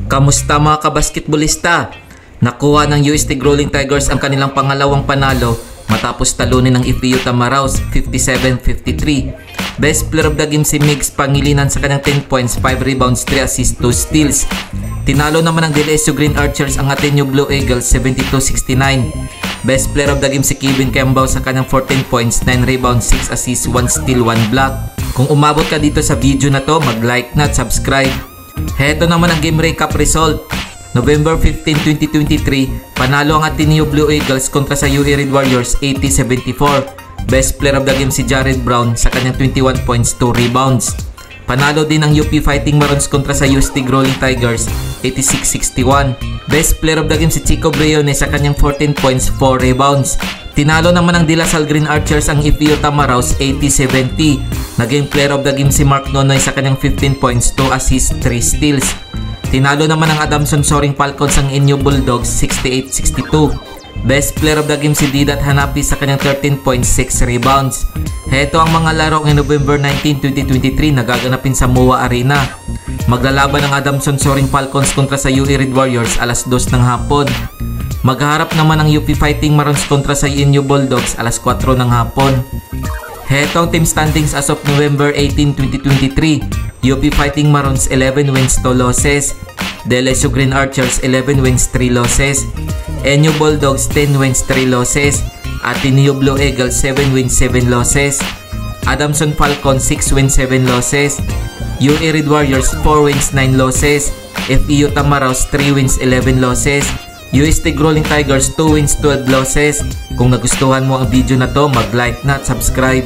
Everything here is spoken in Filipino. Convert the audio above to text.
Kamusta mga kabasketbolista? Nakuha ng UST Growling Tigers ang kanilang pangalawang panalo matapos talunin ng FEU Tamaraos 57-53. Best player of the game si Migs Pangilinan sa kanyang 10 points, 5 rebounds, 3 assists, 2 steals. Tinalo naman ng DLSU Green Archers ang Ateneo Blue Eagles 72-69. Best player of the game si Kevin Kembao sa kanyang 14 points, 9 rebounds, 6 assists, 1 steal, 1 block. Kung umabot ka dito sa video na to, mag-like na at subscribe. Heto naman ang game recap result. November 15, 2023, panalo ang Ateneo Blue Eagles kontra sa UE Red Warriors 80-74. Best player of the game si Jared Brown sa kanyang 21 points, 2 rebounds. Panalo din ang UP Fighting Maroons kontra sa UST Growling Tigers 86-61. Best player of the game si Chico Breone sa kanyang 14 points, 4 rebounds. Tinalo naman ng De La Salle Green Archers ang FEU Tamaraos 80-70. Naging player of the game si Mark Nonoy sa kanyang 15 points, 2 assists, 3 steals. Tinalo naman ng Adamson Soaring Falcons ang Inyo Bulldogs 68-62. Best player of the game si Didat Hanapi sa kanyang 13 points, 6 rebounds. Heto ang mga laro ng November 19, 2023 na gaganapin sa MOA Arena. Maglalaban ang Adamson Soaring Falcons kontra sa UE Red Warriors alas 2 ng hapon. Maghaharap naman ang UP Fighting Maroons kontra sa Inyo Bulldogs alas 4 ng hapon. Heto ang team standings as of November 18, 2023. UP Fighting Maroons 11 wins, 2 losses. DLSU Green Archers 11 wins, 3 losses. Inyo Bulldogs 10 wins, 3 losses. Ateneo Blue Eagles 7 wins, 7 losses. Adamson Falcons 6 wins, 7 losses. UE Red Warriors 4 wins, 9 losses. FEU Tamaraos 3 wins, 11 losses. UST Growling Tigers 2 wins, 12 losses. Kung nagustuhan mo ang video na to, mag-like na at subscribe.